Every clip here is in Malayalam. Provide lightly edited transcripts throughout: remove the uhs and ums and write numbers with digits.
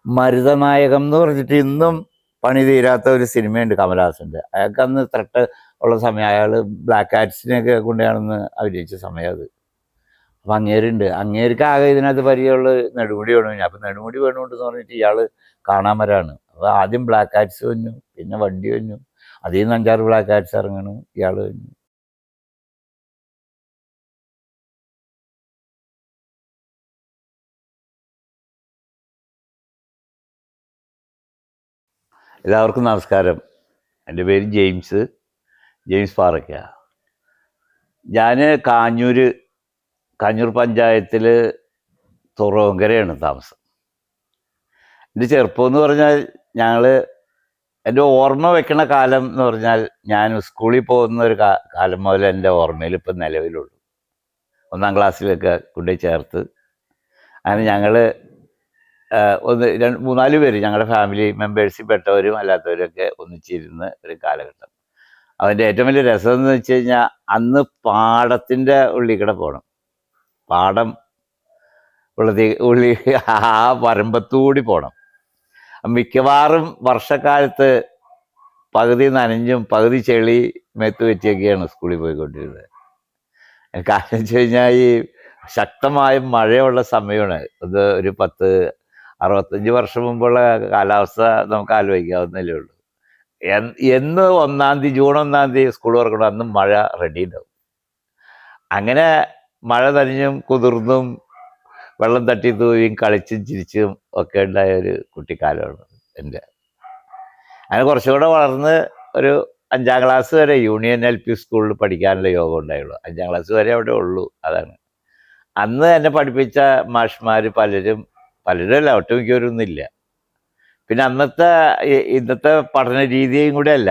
മരുതനായകം എന്ന് പറഞ്ഞിട്ട് ഇന്നും പണി തീരാത്ത ഒരു സിനിമയുണ്ട് കമലഹാസൻ്റെ. അയാൾക്ക് അന്ന് ത്രട്ട് ഉള്ള സമയം, അയാൾ ബ്ലാക്ക് കാറ്റ്സിനെയൊക്കെ കൊണ്ടാണെന്ന് അഭിനയിച്ച സമയം അത്. അപ്പം അങ്ങേരുണ്ട്, അങ്ങേർക്ക് ആകെ ഇതിനകത്ത് പരിചയമുള്ള നെടുമുടി വേണു. അപ്പം നെടുമുടി വേണുണ്ടെന്ന് പറഞ്ഞിട്ട് ഇയാൾ കാണാൻ വരാണ്. അപ്പോൾ ആദ്യം ബ്ലാക്ക് കാറ്റ്സ് വന്നു, പിന്നെ വണ്ടി വന്നു, അതിൽ നിന്ന് 5-6 ബ്ലാക്ക് കാറ്റ്സ് ഇറങ്ങണു, ഇയാൾ വന്നു. എല്ലാവർക്കും നമസ്കാരം. എൻ്റെ പേര് ജെയിംസ് പാറയ്ക്ക. ഞാൻ കാഞ്ഞൂർ പഞ്ചായത്തിൽ തുറവങ്കരയാണ് താമസം. എൻ്റെ ചെറുപ്പം എന്ന് പറഞ്ഞാൽ എൻ്റെ ഓർമ്മ വെക്കണ കാലം എന്ന് പറഞ്ഞാൽ ഞാൻ സ്കൂളിൽ പോകുന്ന ഒരു കാലം മുതൽ എൻ്റെ ഓർമ്മയിൽ ഇപ്പം നിലവിലുള്ളൂ. 1-ാം ക്ലാസ്സിലൊക്കെ കൊണ്ടുപോയി ചേർത്ത് അങ്ങനെ ഞങ്ങൾ 3-4 പേര് ഞങ്ങളുടെ ഫാമിലി മെമ്പേഴ്സിൽ പെട്ടവരും അല്ലാത്തവരൊക്കെ ഒന്നിച്ചിരുന്ന ഒരു കാലഘട്ടം. അതിൻ്റെ ഏറ്റവും വലിയ രസം എന്ന് വെച്ച് കഴിഞ്ഞാൽ അന്ന് പാടത്തിൻ്റെ ഉള്ളിൽ കൂടെ പോകണം. പാടം ഉള്ളി ആ വരമ്പത്തൂടി പോകണം. മിക്കവാറും വർഷക്കാലത്ത് പകുതി നനഞ്ഞും പകുതി ചെളി മേത്ത് വെച്ചൊക്കെയാണ് സ്കൂളിൽ പോയിക്കൊണ്ടിരുന്നത്. കാരണം വെച്ച് കഴിഞ്ഞാൽ ഈ ശക്തമായ മഴയുള്ള സമയമാണ്. അത് ഒരു 10-65 വർഷം മുമ്പുള്ള കാലാവസ്ഥ നമുക്ക് ആലോചിക്കാവുന്നതേ ഉള്ളൂ. എന്ന് ജൂൺ 1-ാം തീയതി സ്കൂൾ തുറക്കണം, അന്ന് മഴ റെഡി ഉണ്ടാവും. അങ്ങനെ മഴ നനഞ്ഞും കുതിർന്നും വെള്ളം തട്ടി തൂവിയും കളിച്ചും ചിരിച്ചും ഒക്കെ ഉണ്ടായ ഒരു കുട്ടിക്കാലമാണ് എൻ്റെ. അങ്ങനെ കുറച്ചുകൂടെ വളർന്ന് ഒരു 5-ാം ക്ലാസ് വരെ യൂണിയൻ LP സ്കൂളിൽ പഠിക്കാനുള്ള യോഗം ഉണ്ടായുള്ളൂ. 5-ാം ക്ലാസ് വരെ അവിടെ ഉള്ളൂ. അതാണ് അന്ന് എന്നെ പഠിപ്പിച്ച മാഷ്മാർ പലരും ഒട്ടുമിക്കവരൊന്നുമില്ല. പിന്നെ ഇന്നത്തെ പഠന രീതിയും കൂടെ അല്ല.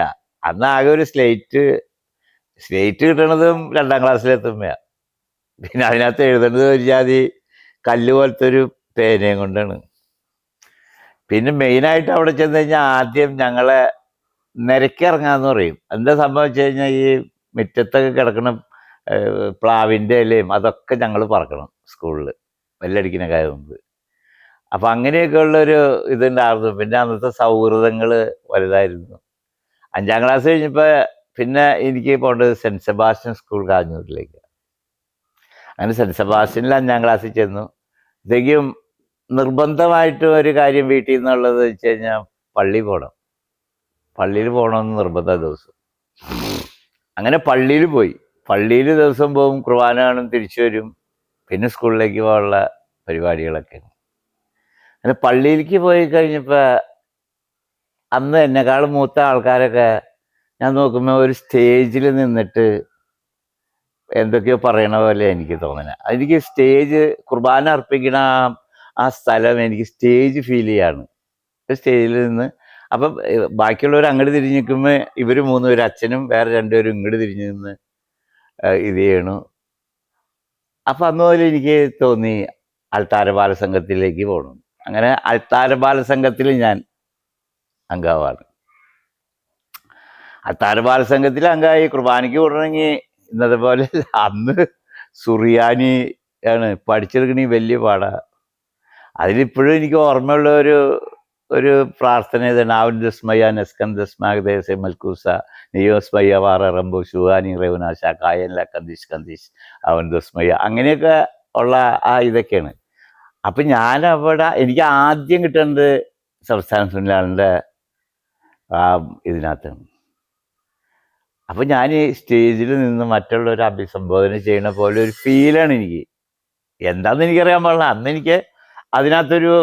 അന്ന് ആകെ ഒരു സ്ലേറ്റ് കിട്ടണതും 2-ാം ക്ലാസ്സിലെത്തുമ്പോഴാണ്. പിന്നെ അതിനകത്ത് എഴുതേണ്ടത് ഒരു ജാതി കല്ല് പോലത്തെ ഒരു പേനയും കൊണ്ടാണ്. പിന്നെ മെയിനായിട്ട് അവിടെ ചെന്ന് കഴിഞ്ഞാൽ ആദ്യം ഞങ്ങളെ നിരക്കിറങ്ങാന്ന് പറയും. എന്താ സംഭവം വെച്ച് കഴിഞ്ഞാൽ ഈ മുറ്റത്തൊക്കെ കിടക്കുന്ന പ്ലാവിൻ്റെ ഇലയും അതൊക്കെ ഞങ്ങൾ പറക്കണം സ്കൂളിൽ ബെല്ലടിക്കുന്നതിനൊക്കെ മുമ്പ്. അപ്പം അങ്ങനെയൊക്കെ ഉള്ളൊരു ഇതുണ്ടായിരുന്നു. പിന്നെ അന്നത്തെ സൗഹൃദങ്ങൾ വലുതായിരുന്നു. 5-ാം ക്ലാസ് കഴിഞ്ഞപ്പോൾ പിന്നെ എനിക്ക് പോകേണ്ടത് സെൻറ്റ് സെബാസ്റ്റ്യൻ സ്കൂൾ കാഞ്ഞൂരിലേക്ക്. അങ്ങനെ സെൻറ്റ് സെബാസ്റ്റ്യനിൽ 5-ാം ക്ലാസ്സിൽ ചെന്നു. ഇതേക്കും നിർബന്ധമായിട്ടും ഒരു കാര്യം വീട്ടിൽ നിന്നുള്ളത് വെച്ച് കഴിഞ്ഞാൽ പള്ളിയിൽ പോകണമെന്ന് നിർബന്ധ ദിവസം. അങ്ങനെ പള്ളിയിൽ ദിവസം പോകും, കുർബാന കാണും, തിരിച്ചു വരും, പിന്നെ സ്കൂളിലേക്ക് പോകാനുള്ള പരിപാടികളൊക്കെ. അങ്ങനെ പള്ളിയിലേക്ക് പോയി കഴിഞ്ഞപ്പോൾ അന്ന് എന്നെക്കാളും മൂത്ത ആൾക്കാരൊക്കെ ഞാൻ നോക്കുമ്പോൾ ഒരു സ്റ്റേജിൽ നിന്നിട്ട് എന്തൊക്കെയോ പറയണ പോലെ എനിക്ക് തോന്നുന്നത്. എനിക്ക് സ്റ്റേജ് കുർബാന അർപ്പിക്കണ ആ സ്ഥലം എനിക്ക് സ്റ്റേജ് ഫീൽ ചെയ്യാണ്. സ്റ്റേജിൽ നിന്ന് അപ്പം ബാക്കിയുള്ളവർ അങ്ങോട്ട് തിരിഞ്ഞ് നിൽക്കുമ്പോൾ ഇവർ 3 പേര്, അച്ഛനും വേറെ 2 പേരും ഇങ്ങോട്ട് തിരിഞ്ഞ് നിന്ന് ഇത് ചെയ്യണു. അപ്പം അന്ന് മുതൽ എനിക്ക് തോന്നി അൾത്താര ബാലസംഘത്തിലേക്ക് പോകണം. അങ്ങനെ അൾത്താര ബാലസംഘത്തിൽ ഞാൻ അംഗമാണ്. അൾത്താര ബാലസംഘത്തിൽ അംഗമായി കുർബാനയ്ക്ക് വിടണമെങ്കിൽ ഇന്നത്തെ പോലെ അന്ന് സുറിയാനി ആണ് പഠിച്ചെടുക്കണേ വലിയ പാടാണ്. അതിലിപ്പോഴും എനിക്ക് ഓർമ്മയുള്ള ഒരു പ്രാർത്ഥന ഇതാണ്: ആവൻ ദസ്മയ നെസ്കൻ ദസ്മാഗദേശ മൽക്കൂസ നെയ്യോസ്മയ വാറ റംബോ ഷുവാനി റെവനാശ കായല്ല കന്ദിഷ് അവൻ ദസ്മയ. അങ്ങനെയൊക്കെ ഉള്ള ആ ഇതൊക്കെയാണ്. അപ്പം ഞാനവിടെ എനിക്ക് ആദ്യം കിട്ടേണ്ടത് സംസ്ഥാന സുനിലാളിൻ്റെ ഇതിനകത്താണ്. അപ്പം ഞാൻ ഈ സ്റ്റേജിൽ നിന്ന് മറ്റുള്ളവരെ അഭിസംബോധന ചെയ്യണ പോലെ ഒരു ഫീലാണ് എനിക്ക്. എന്താണെന്ന് എനിക്കറിയാൻ പാടില്ല. അന്ന് എനിക്ക് അതിനകത്തൊരു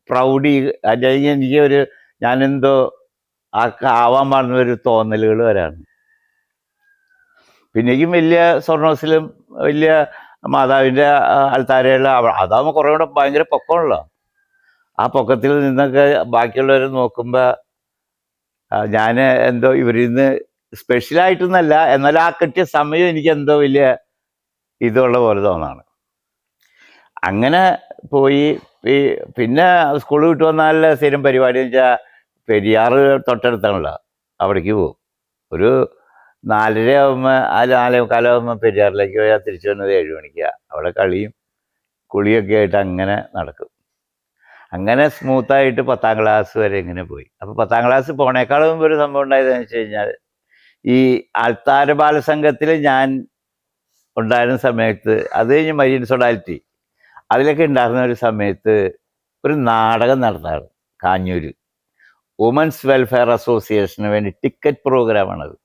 പ്രൗഢി, അല്ലെങ്കിൽ എനിക്ക് ഞാനെന്തോ ആവാൻ പാടുന്ന ഒരു തോന്നലുകൾ വരാണ്. പിന്നേക്കും വലിയ സ്വർണ്ണോസിലും വലിയ മാതാവിൻ്റെ അൾത്താരയുള്ള അതാകുമ്പോൾ കുറേ കൂടെ ഭയങ്കര പൊക്കമുള്ളൂ. ആ പൊക്കത്തിൽ നിന്നൊക്കെ ബാക്കിയുള്ളവർ നോക്കുമ്പോൾ ഞാൻ എന്തോ ഇവരിൽ നിന്ന് സ്പെഷ്യലായിട്ടൊന്നല്ല, എന്നാൽ ആ കിട്ടിയ സമയം എനിക്ക് എന്തോ വലിയ ഇതുള്ള പോലെ തോന്നാണ്. അങ്ങനെ പോയി. പിന്നെ സ്കൂൾ വിട്ട് വന്നാൽ സ്ഥിരം പരിപാടി എന്ന് വെച്ചാൽ പെരിയാറ് തൊട്ടടുത്താണല്ലോ, അവിടേക്ക് പോകും. ഒരു 4:30 ആകുമ്പോൾ 4:45 ആകുമ്പോൾ പെരിയാറിലേക്ക് പോയാൽ തിരിച്ചു വന്നത് 7 മണിക്കാണ്. അവിടെ കളിയും കുളിയൊക്കെ ആയിട്ട് അങ്ങനെ നടക്കും. അങ്ങനെ സ്മൂത്തായിട്ട് 10ാം ക്ലാസ് വരെ ഇങ്ങനെ പോയി. അപ്പോൾ 10ാം ക്ലാസ് പോണേക്കാളും മുമ്പ് ഒരു സംഭവം ഉണ്ടായതെന്ന് വെച്ച് കഴിഞ്ഞാൽ, ഈ ആൾത്താര ബാലസംഘത്തിൽ ഞാൻ ഉണ്ടായിരുന്ന സമയത്ത്, അത് കഴിഞ്ഞ് മരീൻ സൊഡാലിറ്റി അതിലൊക്കെ ഉണ്ടായിരുന്ന ഒരു സമയത്ത് ഒരു നാടകം നടത്താണ് കാഞ്ഞൂര്. വുമൻസ് വെൽഫെയർ അസോസിയേഷന് വേണ്ടി ടിക്കറ്റ് പ്രോഗ്രാമാണത്.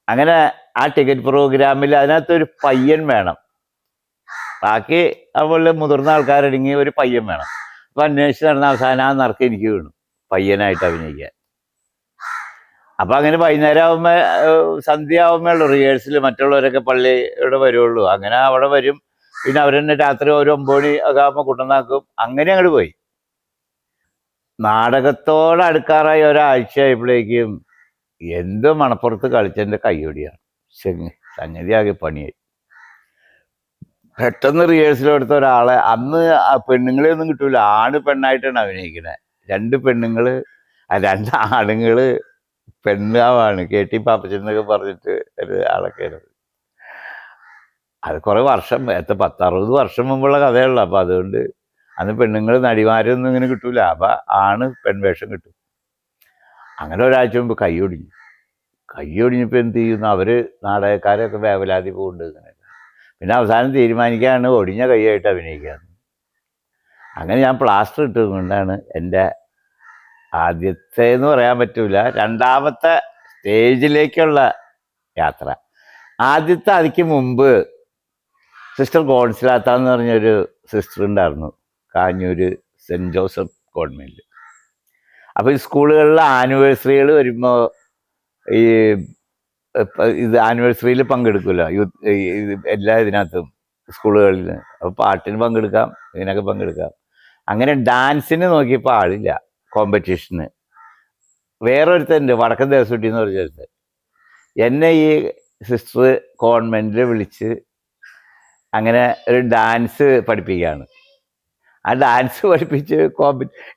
അങ്ങനെ ആ ടിക്കറ്റ് പ്രോഗ്രാമിൽ അതിനകത്തൊരു പയ്യൻ വേണം, ബാക്കി അതുപോലെ മുതിർന്ന ആൾക്കാരടങ്ങി ഒരു പയ്യൻ വേണം. അപ്പം അന്വേഷിച്ച് നടന്ന അവസാനം ആ നറുക്ക് എനിക്ക് വീണു, പയ്യനായിട്ട് അഭിനയിക്കാൻ. അപ്പം അങ്ങനെ വൈകുന്നേരം ആകുമ്പോൾ, സന്ധ്യ ആകുമ്പോഴുള്ളൂ റിഹേഴ്സൽ, മറ്റുള്ളവരൊക്കെ പള്ളിയുടെ വരുള്ളൂ. അങ്ങനെ അവിടെ വരും, പിന്നെ അവർ തന്നെ രാത്രി ഒരു 9 മണി ഒക്കെ ആകുമ്പോൾ കുട്ടനാക്കും. അങ്ങനെ അങ്ങോട്ട് പോയി. നാടകത്തോട് അടുക്കാറായി ഒരാഴ്ചയായപ്പോഴേക്കും എന്തോ മണപ്പുറത്ത് കളിച്ചതിൻ്റെ കയ്യൊടിയാണ്. സംഗതിയാകെ പണിയായി. പെട്ടെന്ന് റിഹേഴ്സൽ എടുത്ത ഒരാളെ, അന്ന് ആ പെണ്ണുങ്ങളെ ഒന്നും കിട്ടൂല, ആണ് പെണ്ണായിട്ടാണ് അഭിനയിക്കുന്നത്. 2 പെണ്ണുങ്ങൾ, 2 ആണുങ്ങൾ പെണ്ണാവാണ്. KT പാപ്പച്ചൻ എന്നൊക്കെ പറഞ്ഞിട്ട് ഒരു ആളൊക്കെയാണ്. അത് കുറേ വർഷം, 10-60 വർഷം മുമ്പുള്ള കഥയുള്ളൂ. അപ്പം അതുകൊണ്ട് അന്ന് പെണ്ണുങ്ങൾ നടിമാരൊന്നും ഇങ്ങനെ കിട്ടൂല, അപ്പം ആണ് പെൺവേഷം കിട്ടും. അങ്ങനെ ഒരാഴ്ച മുമ്പ് കൈയൊടിഞ്ഞപ്പോൾ എന്ത് ചെയ്യുന്നു, അവർ നാടകക്കാരൊക്കെ വേവലാതി പോകുന്നുണ്ട് ഇങ്ങനെ. പിന്നെ അവസാനം തീരുമാനിക്കുകയാണ് ഒടിഞ്ഞ കൈയായിട്ട് അഭിനയിക്കുകയാണ്. അങ്ങനെ ഞാൻ പ്ലാസ്റ്റർ ഇട്ടുകൊണ്ടാണ് എൻ്റെ ആദ്യത്തെ എന്ന് പറയാൻ പറ്റൂല, 2ാമത്തെ സ്റ്റേജിലേക്കുള്ള യാത്ര. ആദ്യത്തെ അതിക്ക് മുമ്പ് സിസ്റ്റർ കോൺസിലാത്ത എന്ന് പറഞ്ഞൊരു സിസ്റ്റർ ഉണ്ടായിരുന്നു കാഞ്ഞൂര് സെൻറ്റ് ജോസഫ് കോൺവെൻറ്റിൽ. അപ്പോൾ ഈ സ്കൂളുകളിലെ ആനിവേഴ്സറികൾ വരുമ്പോൾ ഈ ഇത് ആനിവേഴ്സറിയിൽ പങ്കെടുക്കുമല്ലോ, എല്ലാ ഇതിനകത്തും സ്കൂളുകളിൽ. അപ്പോൾ പാട്ടിന് പങ്കെടുക്കാം, ഇതിനൊക്കെ പങ്കെടുക്കാം. അങ്ങനെ ഡാൻസിന് നോക്കിയപ്പോൾ ആളില്ല കോമ്പറ്റീഷന്. വേറൊരുത്തുണ്ട്, വടക്കൻ ദേവസ്വട്ടി എന്ന് പറഞ്ഞൊരുത്തൻ, എന്നെ ഈ സിസ്റ്റർ കോൺവെൻറ്റിൽ വിളിച്ച് അങ്ങനെ ഒരു ഡാൻസ് പഠിപ്പിക്കുകയാണ്. ആ ഡാൻസ് പഠിപ്പിച്ച്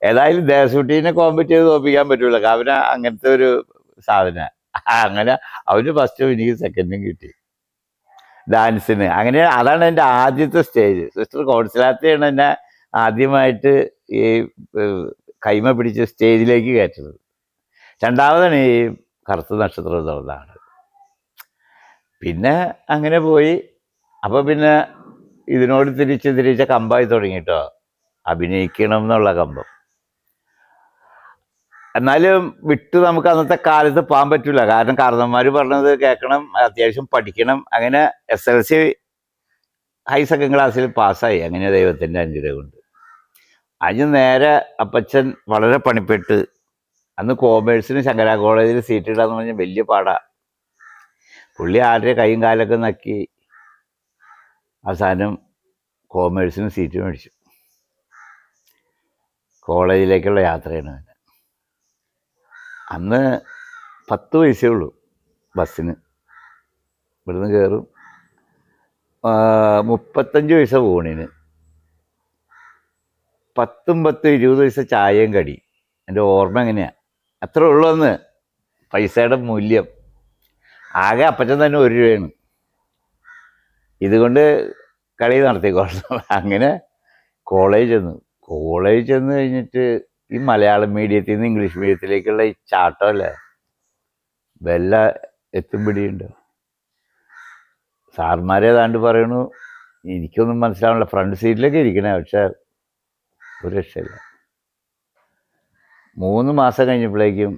ഏതായാലും ദേവസ്വട്ടീനെ കോമ്പറ്റ് ചെയ്ത് തോൽപ്പിക്കാൻ പറ്റൂല, അവന് അങ്ങനത്തെ ഒരു സാധന. അങ്ങനെ അവന് ഫസ്റ്റും എനിക്ക് സെക്കൻഡും കിട്ടി ഡാൻസിന്. അങ്ങനെ അതാണ് എൻ്റെ ആദ്യത്തെ സ്റ്റേജ്. സിസ്റ്റർ കോൺസിലാത്തയാണ് എന്നെ ആദ്യമായിട്ട് ഈ കൈമ പിടിച്ച് സ്റ്റേജിലേക്ക് കയറ്റുന്നത്. 2ാമതാണ് ഈ കറുത്ത നക്ഷത്രം തുറന്നാണ്. പിന്നെ അങ്ങനെ പോയി. അപ്പോൾ പിന്നെ ഇതിനോട് തിരിച്ച് കമ്പായി തുടങ്ങിട്ടോ, അഭിനയിക്കണം എന്നുള്ള കമ്പം. എന്നാലും വിട്ട് നമുക്ക് അന്നത്തെ കാലത്ത് പോകാൻ പറ്റില്ല, കാരണം കാരണന്മാർ പറഞ്ഞത് കേൾക്കണം, അത്യാവശ്യം പഠിക്കണം. അങ്ങനെ SLC ഹൈ സെക്കൻഡ് ക്ലാസ്സിൽ പാസ്സായി. അങ്ങനെ ദൈവത്തിൻ്റെ അനുഗ്രഹം കൊണ്ട്. അതിന് നേരെ അപ്പച്ചൻ വളരെ പണിപ്പെട്ട്, അന്ന് കോമേഴ്സിന് ശങ്കര കോളേജിൽ സീറ്റ് ഇടാന്ന് പറഞ്ഞാൽ വലിയ പാടാണ്. പുള്ളി ആരുടെ കൈയും കാലൊക്കെ നക്കി അവസാനം കോമേഴ്സിന് സീറ്റ് മേടിച്ചു. കോളേജിലേക്കുള്ള യാത്രയാണ്. അന്ന് 10 പൈസയേ ഉള്ളൂ ബസ്സിന്. ഇവിടുന്ന് കയറും, 35 പൈസ ഊണിന്, 10-20 പൈസ ചായയും കടി. എൻ്റെ ഓർമ്മ എങ്ങനെയാണ്, അത്രേ ഉള്ളൂ അന്ന് പൈസയുടെ മൂല്യം. ആകെ അപ്പച്ചൻ തന്നെ 1 രൂപയാണ്. ഇതുകൊണ്ട് കളി നടത്തിക്കോളാം. അങ്ങനെ കോളേജ് ചെന്ന് കഴിഞ്ഞിട്ട് ഈ മലയാളം മീഡിയത്തിൽ നിന്ന് ഇംഗ്ലീഷ് മീഡിയത്തിലേക്കുള്ള ഈ ചാട്ടമല്ലേ, വല്ല എത്തും പിടിയുണ്ട്. സാർമാരെ ഏതാണ്ട് പറയണു, എനിക്കൊന്നും മനസ്സിലാവണില്ല, ഫ്രണ്ട് സീറ്റിലൊക്കെ ഇരിക്കണേ, പക്ഷെ ഒരു രക്ഷയില്ല. 3 മാസം കഴിഞ്ഞപ്പോഴേക്കും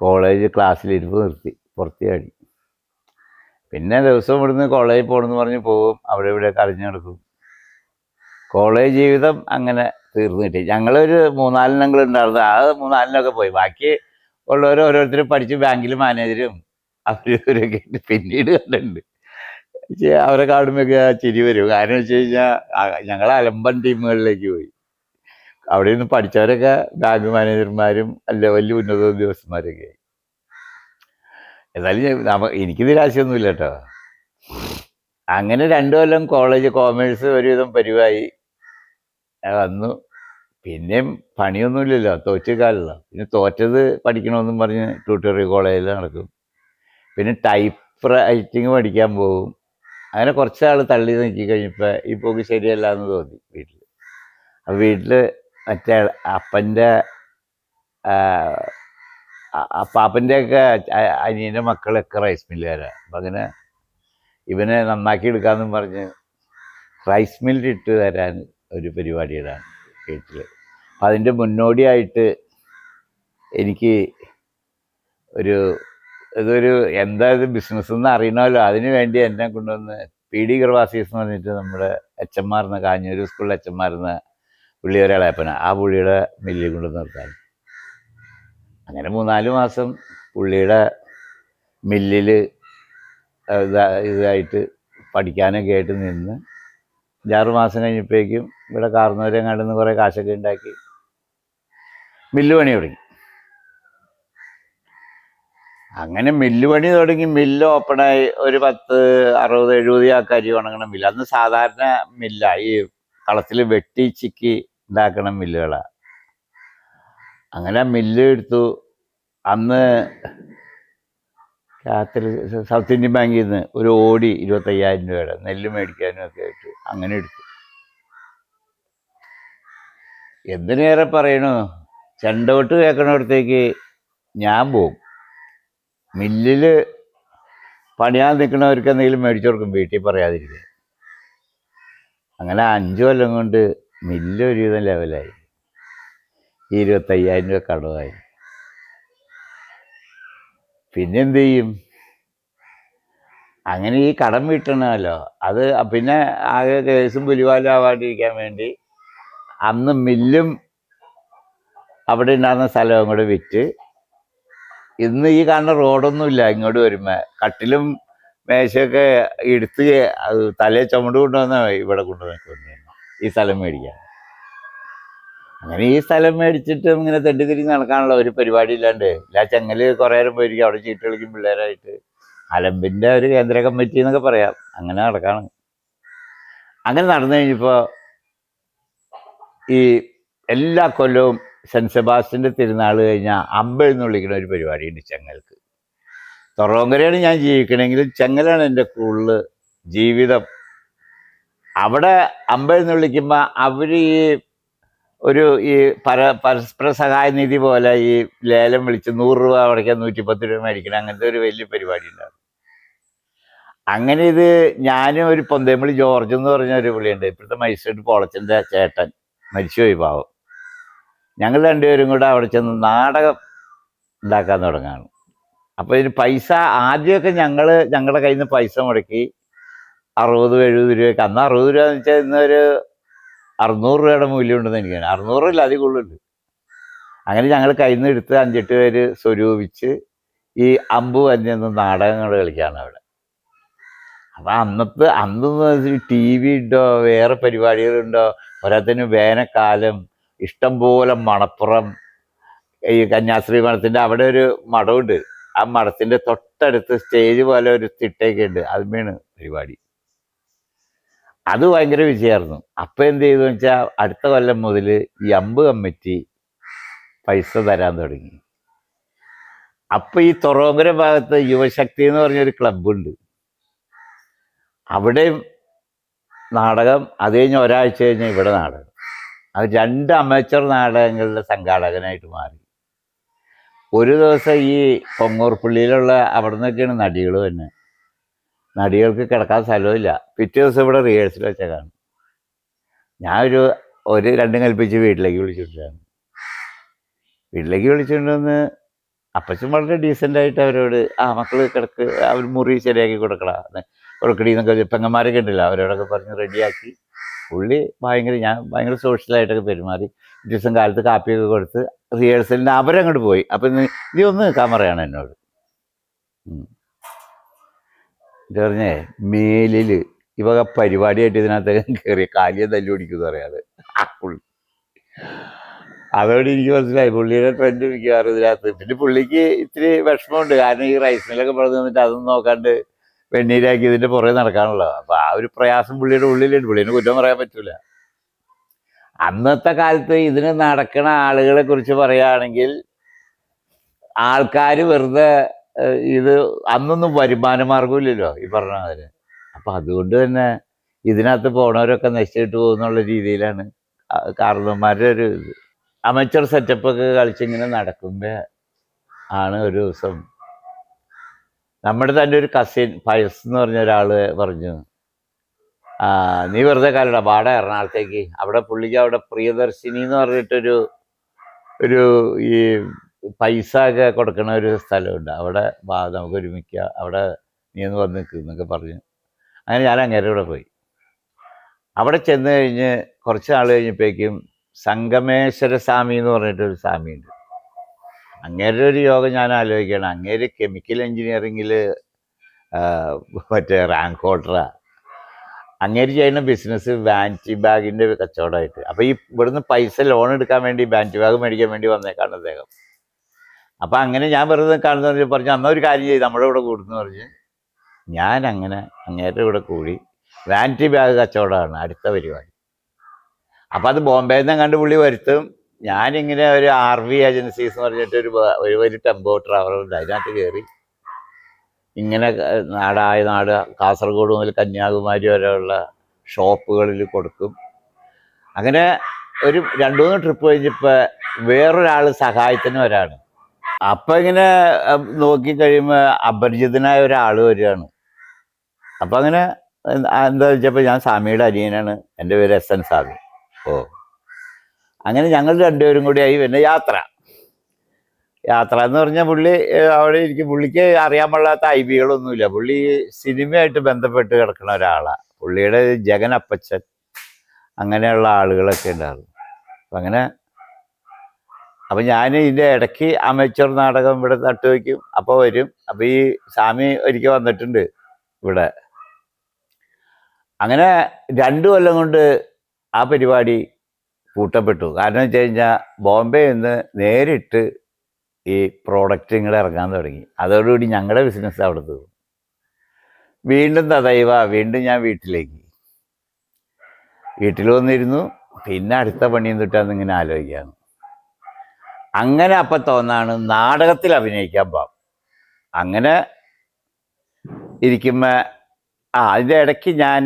കോളേജ് ക്ലാസ്സിലിരിപ്പ് നിർത്തി, പുറത്തിയാടി. പിന്നെ ദിവസം ഇവിടുന്ന് കോളേജിൽ പോകണമെന്ന് പറഞ്ഞ് പോകും, അവിടെ ഇവിടെ കരഞ്ഞു നടക്കും. കോളേജ് ജീവിതം അങ്ങനെ തീർന്നു കിട്ടി. ഞങ്ങളൊരു 3-4 എണ്ണങ്ങൾ ഉണ്ടായിരുന്നു, ആ 3-4 പോയി. ബാക്കി ഉള്ളവർ ഓരോരുത്തരും പഠിച്ച് ബാങ്കിൽ മാനേജരും അവരൊക്കെ പിന്നീട് കണ്ടിട്ടുണ്ട്. അവരെ കാണുമ്പോഴൊക്കെ ചിരി വരും. കാരണം വെച്ച് കഴിഞ്ഞാൽ ഞങ്ങൾ അലമ്പൻ ടീമുകളിലേക്ക് പോയി. അവിടെ നിന്ന് പഠിച്ചവരൊക്കെ ബാങ്ക് മാനേജർമാരും അല്ല വലിയ ഉന്നത ഉദ്യോഗസ്ഥന്മാരൊക്കെ ആയി. എന്നാലും എനിക്ക് നിരാശയൊന്നുമില്ല കേട്ടോ. അങ്ങനെ 2 കൊല്ലം കോളേജ് കോമേഴ്സ് ഒരുവിധം പരിവായി വന്നു. പിന്നെയും പണിയൊന്നുമില്ലല്ലോ, തോറ്റക്കാലല്ലോ. പിന്നെ തോറ്റത് പഠിക്കണമെന്നും പറഞ്ഞ് ട്യൂട്ടോറിയൽ കോളേജിൽ നടക്കും. പിന്നെ ടൈപ്പ് റൈറ്റിങ് പഠിക്കാൻ പോകും. അങ്ങനെ കുറച്ചാൾ തള്ളി നോക്കി കഴിഞ്ഞപ്പോൾ ഈ പോക്ക് ശരിയല്ല എന്ന് തോന്നി വീട്ടിൽ. അപ്പോൾ വീട്ടിൽ മറ്റേ അപ്പൻ്റെ പാപ്പൻ്റെയൊക്കെ അനിയൻ്റെ മക്കളൊക്കെ റൈസ് മില്ലുകാരാണ്. അപ്പം അങ്ങനെ ഇവനെ നന്നാക്കി എടുക്കാമെന്നും പറഞ്ഞ് റൈസ് മില്ലിട്ട് തരാൻ ഒരു പരിപാടിയിടാണ് വീട്ടിൽ. അപ്പം അതിൻ്റെ മുന്നോടിയായിട്ട് എനിക്ക് ഇതൊരു എന്താ ഇത് ബിസിനസ് എന്ന് അറിയണമല്ലോ, അതിന് വേണ്ടി എന്നെ കൊണ്ടുവന്ന് PD ഗർവാസീസ് എന്ന് പറഞ്ഞിട്ട് നമ്മുടെ എച്ചന്മാർന്ന് കാഞ്ഞൂർ സ്കൂളിലെ എച്ചന്മാർന്ന് പുള്ളി ഒരാളേപ്പന ആ പുള്ളിയുടെ മില്ലിൽ കൊണ്ട് നിർത്താൻ. അങ്ങനെ 3-4 മാസം പുള്ളിയുടെ മില്ലിൽ ഇതായിട്ട് പഠിക്കാനൊക്കെ ആയിട്ട് നിന്ന് 5-6 മാസം കഴിഞ്ഞപ്പോഴേക്കും ഇവിടെ കാർന്നവരെ കണ്ടുനിന്ന് കുറേ കാശൊക്കെ ഉണ്ടാക്കി മില്ല് പണി തുടങ്ങി. അങ്ങനെ മില്ല് പണി തുടങ്ങി, മില്ല് ഓപ്പണായി ഒരു 10-60-70 ആൾക്കാർ ഉണങ്ങണം മില്ല്. അന്ന് സാധാരണ മില്ല, ഈ കളത്തിൽ വെട്ടി ചിക്കി ഉണ്ടാക്കണം മില്ലുകളാണ്. അങ്ങനെ മില്ല് എടുത്തു. അന്ന് സൗത്ത് ഇന്ത്യൻ ബാങ്കിൽ നിന്ന് ഒരു ഓടി 25,000 രൂപയുടെ നെല്ല് മേടിക്കാനും ഒക്കെ ആയിട്ട് അങ്ങനെ എടുത്തു. എന്തിനേറെ പറയണു, ചെണ്ടോട്ട് കേൾക്കണയിടത്തേക്ക് ഞാൻ പോവും. മില്ലിൽ പണിയാൻ നിൽക്കണവർക്ക് എന്തെങ്കിലും മേടിച്ചു കൊടുക്കും, വീട്ടിൽ പറയാതിരിക്കുക. അങ്ങനെ 5 കൊല്ലം കൊണ്ട് മില്ല് ഒരുവിധം ലെവലായി. 25,000 രൂപ കടമായി. പിന്നെ എന്ത് ചെയ്യും? അങ്ങനെ ഈ കടം വീട്ടണമല്ലോ. അത് പിന്നെ ആകെ കേസും പുലിവാലും ആവാണ്ടിരിക്കാൻ വേണ്ടി അന്ന് മില്ലും അവിടെ ഉണ്ടായിരുന്ന സ്ഥലവും കൂടെ വിറ്റ്, ഇന്ന് ഈ കാണുന്ന റോഡൊന്നുമില്ല. ഇങ്ങോട്ട് വരുമ്പോൾ കട്ടിലും മേശയൊക്കെ എടുത്ത് തലേ ചുമട് കൊണ്ടുവന്ന ഇവിടെ കൊണ്ടുവന്നു ഈ സ്ഥലം മേടിക്കാൻ. അങ്ങനെ ഈ സ്ഥലം മേടിച്ചിട്ട് ഇങ്ങനെ തെണ്ടിത്തിരിഞ്ഞ് നടക്കാനുള്ള ഒരു പരിപാടി ഇല്ലാണ്ട് എല്ലാ ചെങ്ങല് കുറേ നേരം പോയിരിക്കും. അവിടെ ചീട്ട് കളിക്കും പിള്ളേരായിട്ട്. അലമ്പിൻ്റെ ഒരു കേന്ദ്ര കമ്മിറ്റി എന്നൊക്കെ പറയാം. അങ്ങനെ നടക്കാണ്. അങ്ങനെ നടന്നു കഴിഞ്ഞപ്പോൾ ഈ എല്ലാ കൊല്ലവും സെൻറ്റ് സെബാസ്റ്റ്യൻ്റെ തിരുനാൾ കഴിഞ്ഞാൽ അമ്പെഴുന്ന് വിളിക്കുന്ന ഒരു പരിപാടിയുണ്ട് ചെങ്ങൽക്ക്. തൊറോങ്കരയാണ് ഞാൻ ജീവിക്കണമെങ്കിലും ചെങ്ങലാണ് എൻ്റെ കൂടുതൽ ജീവിതം. അവിടെ അമ്പെഴുന്ന് വിളിക്കുമ്പോൾ അവർ ഈ പരസ്പര സഹായ നിധി പോലെ ഈ ലേലം വിളിച്ച് 100 രൂപ അടയ്ക്കാൻ 110 രൂപ മേടിക്കണം, അങ്ങനത്തെ ഒരു വലിയ പരിപാടി ഉണ്ടാകും. അങ്ങനെ ഇത് ഞാനും ഒരു പൊന്തേമളി ജോർജ് എന്ന് പറഞ്ഞ ഒരു പുള്ളിയുണ്ട്, ഇപ്പോഴത്തെ മജിസ്ട്രേറ്റ് പോളച്ചൻ്റെ ചേട്ടൻ, മരിച്ചുപോയി പാവം. ഞങ്ങൾ രണ്ടുപേരും കൂടെ അവിടെ ചെന്ന് നാടകം ഉണ്ടാക്കാൻ തുടങ്ങാണ്. അപ്പോൾ ഇതിന് പൈസ ആദ്യമൊക്കെ ഞങ്ങളുടെ കയ്യിൽ നിന്ന് പൈസ മുടക്കി 60-70 രൂപയ്ക്ക്. അന്ന് 60 രൂപ എന്ന് വെച്ചാൽ ഇന്നൊരു 600 രൂപയുടെ മൂല്യം ഉണ്ടെന്ന് എനിക്കാണ്. 600 അധികം ഉള്ളുണ്ട്. അങ്ങനെ ഞങ്ങൾ കയ്യിൽ നിന്ന് എടുത്ത് 5-8 പേര് സ്വരൂപിച്ച് ഈ അമ്പ് വന്നെന്ന് നാടകങ്ങൾ കളിക്കുകയാണ് അവിടെ. അപ്പം അന്നൊന്നും TV ഉണ്ടോ, വേറെ പരിപാടികളുണ്ടോ? പോരാത്തതിന് വേനൽക്കാലം ഇഷ്ടംപോലെ മണപ്പുറം ഈ കന്യാസ്ത്രീ മഠത്തിൻ്റെ അവിടെ ഒരു മഠമുണ്ട്. ആ മഠത്തിൻ്റെ തൊട്ടടുത്ത് സ്റ്റേജ് പോലെ ഒരു തിട്ടയൊക്കെ ഉണ്ട്, അതിന്മേണ് പരിപാടി. അത് ഭയങ്കര വിജയമായിരുന്നു. അപ്പം എന്ത് ചെയ്തു വെച്ചാൽ അടുത്ത കൊല്ലം മുതൽ ഈ അമ്പ് കമ്മിറ്റി പൈസ തരാൻ തുടങ്ങി. അപ്പം ഈ തൊറോങ്കര ഭാഗത്ത് യുവശക്തി എന്ന് പറഞ്ഞൊരു ക്ലബ്ബുണ്ട്. അവിടെയും നാടകം. അത് കഴിഞ്ഞ് ഒരാഴ്ച കഴിഞ്ഞ് ഇവിടെ നാടകം. അത് 2 അമേച്ചർ നാടകങ്ങളുടെ സംഘാടകനായിട്ട് മാറി. ഒരു ദിവസം ഈ കൊങ്ങൂർപ്പള്ളിയിലുള്ള അവിടെ നിന്നൊക്കെയാണ് നടികൾ തന്നെ. നടികൾക്ക് കിടക്കാൻ സ്ഥലമില്ല. പിറ്റേ ദിവസം ഇവിടെ റിഹേഴ്സൽ വെച്ചേക്കാണ്. ഞാൻ ഒരു 2 കൽപ്പിച്ച് വീട്ടിലേക്ക് വിളിച്ചിട്ടാണ്. വീട്ടിലേക്ക് വിളിച്ചുകൊണ്ടുവന്ന് അപ്പച്ചൻ വളരെ ഡീസൻ്റായിട്ട് അവരോട് മക്കൾ കിടക്ക്, അവർ മുറി ശരിയാക്കി കൊടുക്കടി എന്നൊക്കെ പെങ്ങന്മാരൊക്കെ ഉണ്ടല്ലോ, അവരോടൊക്കെ പറഞ്ഞ് റെഡിയാക്കി. പുള്ളി ഞാൻ ഭയങ്കര സോഷ്യലായിട്ടൊക്കെ പെരുമാറി. ദിവസം കാലത്ത് കാപ്പിയൊക്കെ കൊടുത്ത് റിഹേഴ്സലിന് അവരങ്ങോട്ട് പോയി. അപ്പം നീ ഒന്ന് നിൽക്കാൻ പറയാണ് എന്നോട്. ഇത് പറഞ്ഞേ മേലിൽ ഇവക പരിപാടിയായിട്ട് ഇതിനകത്ത് കയറിയ കാലിയെ തല്ലി ഓടിക്കുന്നു പറയാതെ പുള്ളി. അതോടെ എനിക്ക് മനസ്സിലായി പുള്ളിയുടെ ട്രെൻഡ് മിക്കവാറും ഇതിനകത്ത്. പിന്നെ പുള്ളിക്ക് ഇത്തിരി വിഷമമുണ്ട്, കാരണം ഈ റൈസ് മില്ലൊക്കെ പറഞ്ഞു നിന്നിട്ട് അതൊന്നും നോക്കാണ്ട് വെണ്ണീരാക്കി ഇതിൻ്റെ പുറകെ നടക്കാനുള്ളത്. അപ്പം ആ ഒരു പ്രയാസം പുള്ളിയുടെ ഉള്ളിലുണ്ട്. പുള്ളിനെ കുറ്റം പറയാൻ പറ്റില്ല. അന്നത്തെ കാലത്ത് ഇതിന് നടക്കണ ആളുകളെ കുറിച്ച് പറയുകയാണെങ്കിൽ ആൾക്കാർ വെറുതെ ഇത് അന്നൊന്നും വരുമാന മാർഗമില്ലല്ലോ ഈ പറഞ്ഞ അതിന്. അപ്പം അതുകൊണ്ട് തന്നെ ഇതിനകത്ത് പോണവരൊക്കെ നശിച്ചിട്ട് പോകുന്നുള്ള രീതിയിലാണ് കാരണവന്മാരുടെ ഒരു ഇത് അമച്ചർ സെറ്റപ്പൊക്കെ കളിച്ചിങ്ങനെ നടക്കുമ്പോൾ ആണ് ഒരു ദിവസം നമ്മുടെ തന്നെ ഒരു കസിൻ പയസ് എന്ന് പറഞ്ഞ ഒരാൾ പറഞ്ഞു, നീ വെറുതെ കാലടാ പാടാ എറണാകുളത്തേക്ക്, അവിടെ പുള്ളിക്ക് അവിടെ പ്രിയദർശിനി എന്ന് പറഞ്ഞിട്ടൊരു ഈ പൈസ ഒക്കെ കൊടുക്കണ ഒരു സ്ഥലമുണ്ട്, അവിടെ നമുക്ക് ഒരുമിക്കുക, അവിടെ നീ ഒന്ന് വന്ന് നിൽക്കുക എന്നൊക്കെ പറഞ്ഞു. അങ്ങനെ ഞാൻ അങ്ങേരുടെ കൂടെ പോയി. അവിടെ ചെന്ന് കഴിഞ്ഞ് കുറച്ച് നാൾ കഴിഞ്ഞപ്പോഴേക്കും സംഗമേശ്വര സ്വാമി എന്ന് പറഞ്ഞിട്ടൊരു സ്വാമിയുണ്ട്. അങ്ങേരുടെ ഒരു യോഗം ഞാൻ ആലോചിക്കണം. അങ്ങേര് കെമിക്കൽ എഞ്ചിനീയറിങ്ങിൽ മറ്റേ റാങ്ക് ഹോൾഡറാണ്. അങ്ങേര് ചെയ്യുന്ന ബിസിനസ് വാനിറ്റി ബാഗിൻ്റെ കച്ചവടമായിട്ട്. അപ്പോൾ ഈ ഇവിടുന്ന് പൈസ ലോൺ എടുക്കാൻ വേണ്ടി വാനിറ്റി ബാഗ് മേടിക്കാൻ വേണ്ടി വന്നേക്കാണ് അദ്ദേഹം. അപ്പം അങ്ങനെ ഞാൻ വെറുതെ കാണുന്ന പറഞ്ഞു, അന്ന ഒരു കാര്യം ചെയ്ത് നമ്മുടെ കൂടെ കൂടുന്നു പറഞ്ഞ് ഞാൻ അങ്ങനെ അങ്ങേരുടെ കൂടെ കൂടി. വാനിറ്റി ബാഗ് കച്ചവടമാണ് അടുത്ത പരിപാടി. അപ്പം അത് ബോംബെയിൽ നിന്ന് കണ്ട് പുള്ളി വരുത്തും. ഞാനിങ്ങനെ ഒരു RV ഏജൻസീസ് എന്ന് പറഞ്ഞിട്ട് ഒരു ടെമ്പോ ട്രാവലുണ്ട്, അതിനകത്ത് കയറി ഇങ്ങനെ നാടായ നാട് കാസർഗോഡ് മുതൽ കന്യാകുമാരി വരെയുള്ള ഷോപ്പുകളിൽ കൊടുക്കും. അങ്ങനെ ഒരു 2-3 ട്രിപ്പ് കഴിഞ്ഞപ്പോൾ വേറൊരാൾ സഹായത്തിന് വരാണ്. അപ്പം ഇങ്ങനെ നോക്കിക്കഴിയുമ്പോൾ അപരിചിതനായ ഒരാൾ വരികയാണ്. അപ്പം അങ്ങനെ എന്താ വെച്ചപ്പോൾ ഞാൻ സ്വാമിയുടെ അനിയനാണ്, എൻ്റെ പേര് SN സ്വാമി. അങ്ങനെ ഞങ്ങൾ രണ്ടുപേരും കൂടിയായി പിന്നെ യാത്ര എന്ന് പറഞ്ഞാൽ പുള്ളി അവിടെ ഇരിക്കും. പുള്ളിക്ക് അറിയാൻ പാടില്ലാത്ത ഐബികളൊന്നുമില്ല. പുള്ളി സിനിമയായിട്ട് ബന്ധപ്പെട്ട് കിടക്കുന്ന ഒരാളാണ്. പുള്ളിയുടെ ജഗൻ അപ്പച്ചൻ അങ്ങനെയുള്ള ആളുകളൊക്കെ ഉണ്ടായിരുന്നു. അപ്പം ഞാൻ ഇതിൻ്റെ ഇടയ്ക്ക് അമേച്ചർ നാടകം ഇവിടെ നട്ടുവയ്ക്കും, അപ്പോൾ വരും. അപ്പോൾ ഈ സ്വാമി ഒരിക്കൽ വന്നിട്ടുണ്ട് ഇവിടെ. അങ്ങനെ 2 കൊല്ലം കൊണ്ട് ആ പരിപാടി കൂട്ടപ്പെട്ടു. കാരണം വെച്ച് കഴിഞ്ഞാൽ ബോംബെയിൽ നിന്ന് നേരിട്ട് ഈ പ്രോഡക്റ്റ് ഇങ്ങോട്ട് ഇറങ്ങാൻ തുടങ്ങി. അതോടുകൂടി ഞങ്ങളുടെ ബിസിനസ് അവിടെ തീർന്നു. വീണ്ടും വീണ്ടും ഞാൻ വീട്ടിൽ വന്നിരുന്നു. പിന്നെ അടുത്ത പണിയും തൊട്ടാന്ന് ഇങ്ങനെ ആലോചിക്കുകയാണ്. അങ്ങനെ അപ്പം തോന്നാണ് നാടകത്തിൽ അഭിനയിക്കാൻ പോകാം. അങ്ങനെ ഇരിക്കുമ്പോൾ അതിൻ്റെ ഇടയ്ക്ക് ഞാൻ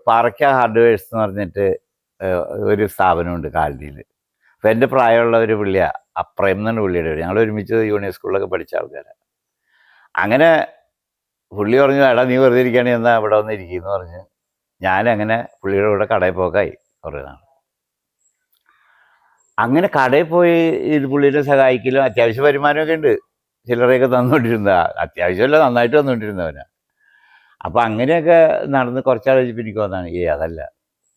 പാറയ്ക്ക ഹാർഡ്വെയർസ് എന്ന് പറഞ്ഞിട്ട് ഒരു സ്ഥാപനമുണ്ട് കാലടിയിൽ. അപ്പം എൻ്റെ പ്രായമുള്ള ഒരു പുള്ളിയാണ്, അപ്രയം എന്നാണ് പുള്ളിയുടെ പേര്. ഞങ്ങൾ ഒരുമിച്ച് യൂണിയൻ സ്കൂളിലൊക്കെ പഠിച്ച ആൾക്കാരാണ്. അങ്ങനെ പുള്ളി പറഞ്ഞു, എടാ നീ വെറുതെ ഇരിക്കുകയാണെങ്കിൽ എന്നാൽ ഇവിടെ വന്ന് ഇരിക്കുമെന്ന് പറഞ്ഞ് ഞാനങ്ങനെ പുള്ളിയുടെ കൂടെ കടയിൽ പോകായി കുറേ നാൾ. അങ്ങനെ കടയിൽ പോയി ഇത് പുള്ളിയുടെ സഹായിക്കലും അത്യാവശ്യം വരുമാനമൊക്കെ ഉണ്ട്. ചില്ലറയൊക്കെ തന്നുകൊണ്ടിരുന്ന, അത്യാവശ്യമല്ല നന്നായിട്ട് തന്നുകൊണ്ടിരുന്നവനാണ്. അപ്പം അങ്ങനെയൊക്കെ നടന്ന് കുറച്ചാൾ കഴിഞ്ഞപ്പോൾ എനിക്ക് വന്നാണ് അതല്ല,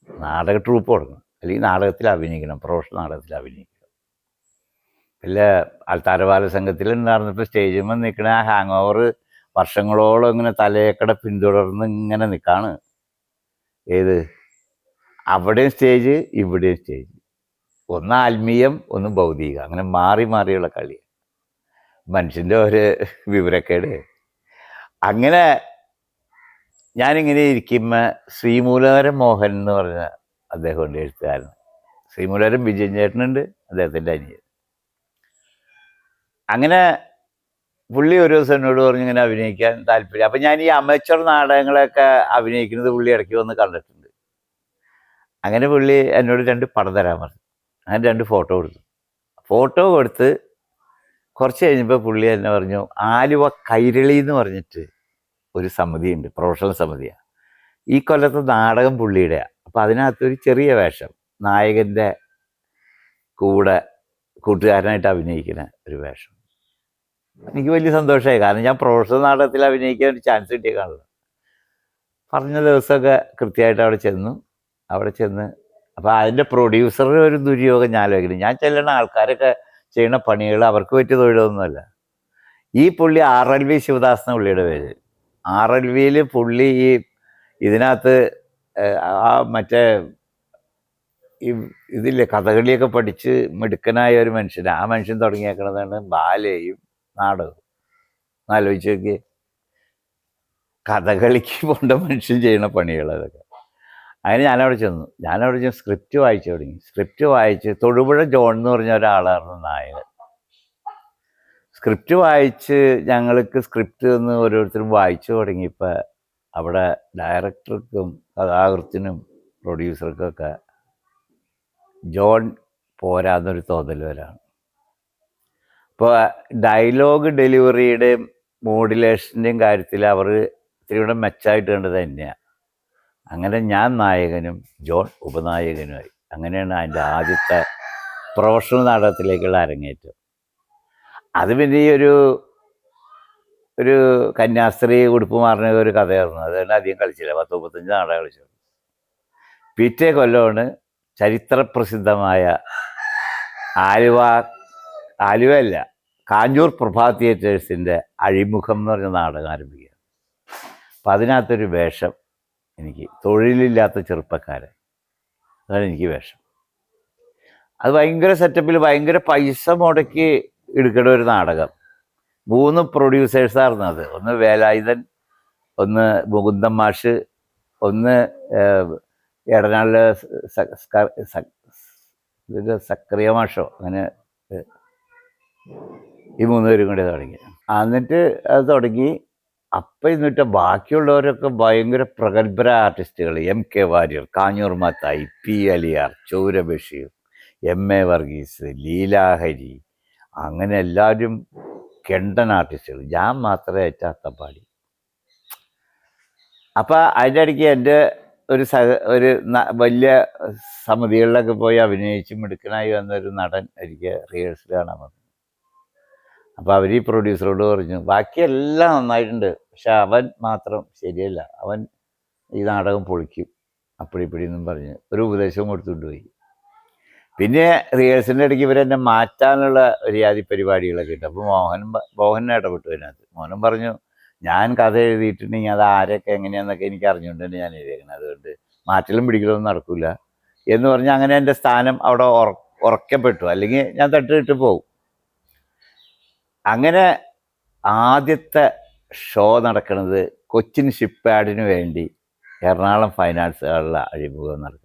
നാടക ട്രൂപ്പ് തുടങ്ങണം, അല്ലെങ്കിൽ നാടകത്തിൽ അഭിനയിക്കണം, പ്രൊഫഷണൽ നാടകത്തിൽ അഭിനയിക്കണം. പിന്നെ താരബാല സംഘത്തിൽ നടന്നപ്പോൾ സ്റ്റേജിൽ നിൽക്കണ ആ ഹാങ് ഓവർ വർഷങ്ങളോളം ഇങ്ങനെ തലയേക്കടെ പിന്തുടർന്ന് ഇങ്ങനെ നിൽക്കാണ്. അവിടെയും സ്റ്റേജ്, ഇവിടെയും സ്റ്റേജ്. ഒന്ന് ആത്മീയം, ഒന്ന് ഭൗതികം, അങ്ങനെ മാറി മാറിയുള്ള കളി. മനുഷ്യൻ്റെ ഒരു വിവരക്കേട്. അങ്ങനെ ഞാനിങ്ങനെ ഇരിക്കുമ്പോൾ ശ്രീമൂലധരൻ മോഹൻ എന്ന് പറഞ്ഞ അദ്ദേഹമുണ്ട്, എഴുത്തുകാരൻ. ശ്രീമൂലധരൻ വിജയൻ ചേട്ടനുണ്ട്, അദ്ദേഹത്തിൻ്റെ അനിയൻ. അങ്ങനെ പുള്ളി ഒരു ദിവസം എന്നോട് പറഞ്ഞു ഇങ്ങനെ അഭിനയിക്കാൻ താല്പര്യം. അപ്പം ഞാൻ ഈ അമേച്ചർ നാടകങ്ങളൊക്കെ അഭിനയിക്കുന്നത് പുള്ളി ഇടയ്ക്ക് വന്ന് കണ്ടിട്ടുണ്ട്. അങ്ങനെ പുള്ളി എന്നോട് 2 പടം തരാൻ പറഞ്ഞു. അങ്ങനെ 2 ഫോട്ടോ കൊടുത്ത് കുറച്ച് കഴിഞ്ഞപ്പോൾ പുള്ളി എന്നെ പറഞ്ഞു, ആലുവ കൈരളി എന്ന് പറഞ്ഞിട്ട് ഒരു സമിതിയുണ്ട്, പ്രൊഫഷണൽ സമിതിയാണ്. ഈ കൊല്ലത്തെ നാടകം പുള്ളിയുടെയാണ്. അപ്പം അതിനകത്തൊരു ചെറിയ വേഷം, നായകൻ്റെ കൂടെ കൂട്ടുകാരനായിട്ട് അഭിനയിക്കുന്ന ഒരു വേഷം. എനിക്ക് വലിയ സന്തോഷമായി. കാരണം ഞാൻ പ്രൊഫഷണൽ നാടകത്തിൽ അഭിനയിക്കാൻ ഒരു ചാൻസ് കിട്ടിയേക്കാണല്ലോ. പറഞ്ഞ ദിവസമൊക്കെ കൃത്യമായിട്ട് അവിടെ ചെന്ന് അപ്പോൾ അതിൻ്റെ പ്രൊഡ്യൂസർ ഒരു ദുര്യോഗം ഞാൻ ആലോചിക്കുന്നു. ഞാൻ ചെല്ലുന്ന ആൾക്കാരൊക്കെ ചെയ്യുന്ന പണികൾ അവർക്ക് പറ്റിയ തൊഴിലൊന്നുമല്ല. ഈ പുള്ളി RLV ശിവദാസ് എന്ന പുള്ളിയുടെ പേര്. RLVയിൽ പുള്ളി ഇതിനകത്ത് മറ്റേ ഇതില്ലേ കഥകളിയൊക്കെ പഠിച്ച് മിടുക്കനായ ഒരു മനുഷ്യൻ. ആ മനുഷ്യൻ തുടങ്ങിയേക്കണതാണ് ബാലയും നാടകവും. ആലോചിച്ച് നോക്കിയേ, കഥകളിക്ക് പോണ്ട മനുഷ്യൻ ചെയ്യുന്ന പണികൾ അതൊക്കെ. അങ്ങനെ ഞാനവിടെ ചെന്ന് സ്ക്രിപ്റ്റ് വായിച്ചു തുടങ്ങി. സ്ക്രിപ്റ്റ് വായിച്ച് തൊടുപുഴ ജോൺ എന്ന് പറഞ്ഞ ഒരാളായിരുന്നു നായകൻ. സ്ക്രിപ്റ്റ് വായിച്ച് ഞങ്ങൾക്ക് സ്ക്രിപ്റ്റ് ഒന്ന് ഓരോരുത്തരും വായിച്ചു തുടങ്ങിയപ്പോൾ അവിടെ ഡയറക്ടർക്കും കഥാകൃത്തിനും പ്രൊഡ്യൂസർക്കൊക്കെ ജോൺ പോരാന്നൊരു തോന്നൽ വരാണ്. ഇപ്പോൾ ഡയലോഗ് ഡെലിവറിയുടെയും മോഡുലേഷൻ്റെയും കാര്യത്തിൽ അവർ ഇത്തിരി കൂടെ മെച്ചമായിട്ട് കണ്ടത് തന്നെയാണ്. അങ്ങനെ ഞാൻ നായകനും ജോൺ ഉപനായകനുമായി. അങ്ങനെയാണ് അതിൻ്റെ ആദ്യത്തെ പ്രൊഫഷണൽ നാടകത്തിലേക്കുള്ള അരങ്ങേറ്റം. അത് പിന്നെ ഈ ഒരു കന്യാസ്ത്രീ ഉടുപ്പ് മാറുന്ന ഒരു കഥയായിരുന്നു. അതുകൊണ്ട് അധികം കളിച്ചില്ല. 10-35 നാടകം കളിച്ചു. പിറ്റേ കൊല്ലമാണ് ചരിത്രപ്രസിദ്ധമായ ആലുവയല്ല, കാഞ്ചൂർ പ്രഭാ തിയേറ്റേഴ്സിൻ്റെ അഴിമുഖം എന്ന് പറഞ്ഞ നാടകം ആരംഭിക്കുക. അപ്പം അതിനകത്തൊരു വേഷം എനിക്ക്, തൊഴിലില്ലാത്ത ചെറുപ്പക്കാരൻ, അതാണ് എനിക്ക് വേഷം. അത് ഭയങ്കര സെറ്റപ്പിൽ ഭയങ്കര പൈസ മുടക്കി എടുക്കേണ്ട ഒരു നാടകം. 3 പ്രൊഡ്യൂസേഴ്സായിരുന്നു അത്. ഒന്ന് വേലായുധൻ, ഒന്ന് മുകുന്ദൻ മാഷ്, ഒന്ന് എടനാളിലെ സക്രിയ മാഷോ, അങ്ങനെ ഈ 3 പേരും കൂടി തുടങ്ങി. എന്നിട്ട് അത് തുടങ്ങി. അപ്പം എന്നിട്ട് ബാക്കിയുള്ളവരൊക്കെ ഭയങ്കര പ്രഗത്ഭരായ ആർട്ടിസ്റ്റുകൾ. MK Warrier, Kanjoor Mathai, P Aliyar, Chaura Basheer, MA Varghese, ലീലാഹരി, അങ്ങനെ എല്ലാവരും കെണ്ടൻ ആർട്ടിസ്റ്റുകൾ. ഞാൻ മാത്രമേ അത്തപ്പാടി. അപ്പം അതിൻ്റെ ഇടയ്ക്ക് എൻ്റെ ഒരു വലിയ സമിതികളിലൊക്കെ പോയി അഭിനയിച്ച് മിടുക്കനായി വന്നൊരു നടൻ എനിക്ക് റിഹേഴ്സൽ കാണാൻ വന്നു. അപ്പോൾ അവർ ഈ പ്രൊഡ്യൂസറോട് പറഞ്ഞു, ബാക്കിയെല്ലാം നന്നായിട്ടുണ്ട്, പക്ഷെ അവൻ മാത്രം ശരിയല്ല, അവൻ ഈ നാടകം പൊളിക്കും, അപ്പടിപ്പിടിയെന്നും പറഞ്ഞ് ഒരു ഉപദേശവും കൊടുത്തുകൊണ്ട് പോയി. പിന്നെ റിഹേഴ്സലിൻ്റെ ഇടയ്ക്ക് ഇവരെന്നെ മാറ്റാനുള്ള ഒരു ജാതി പരിപാടികളൊക്കെ ഉണ്ട്. അപ്പോൾ മോഹൻ ഇടപെട്ടു അതിനകത്ത്. മോഹൻ പറഞ്ഞു, ഞാൻ കഥ എഴുതിയിട്ടുണ്ടെങ്കിൽ അത് ആരൊക്കെ എങ്ങനെയാണെന്നൊക്കെ എനിക്ക് അറിഞ്ഞുകൊണ്ടാണ് ഞാൻ എഴുതിയേക്കുന്നത്, അതുകൊണ്ട് മാറ്റലും പിടിക്കലൊന്നും നടക്കില്ല എന്ന് പറഞ്ഞ് അങ്ങനെ എൻ്റെ സ്ഥാനം അവിടെ ഉറക്കപ്പെട്ടു. അല്ലെങ്കിൽ ഞാൻ തട്ടിട്ട് പോകും. അങ്ങനെ ആദ്യത്തെ ഷോ നടക്കുന്നത് കൊച്ചിൻ ഷിപ്പ് യാർഡിന് വേണ്ടി എറണാകുളം ഫൈൻ ആർട്സ് ഹാളിലെ അഴിമുഖം നടക്കും.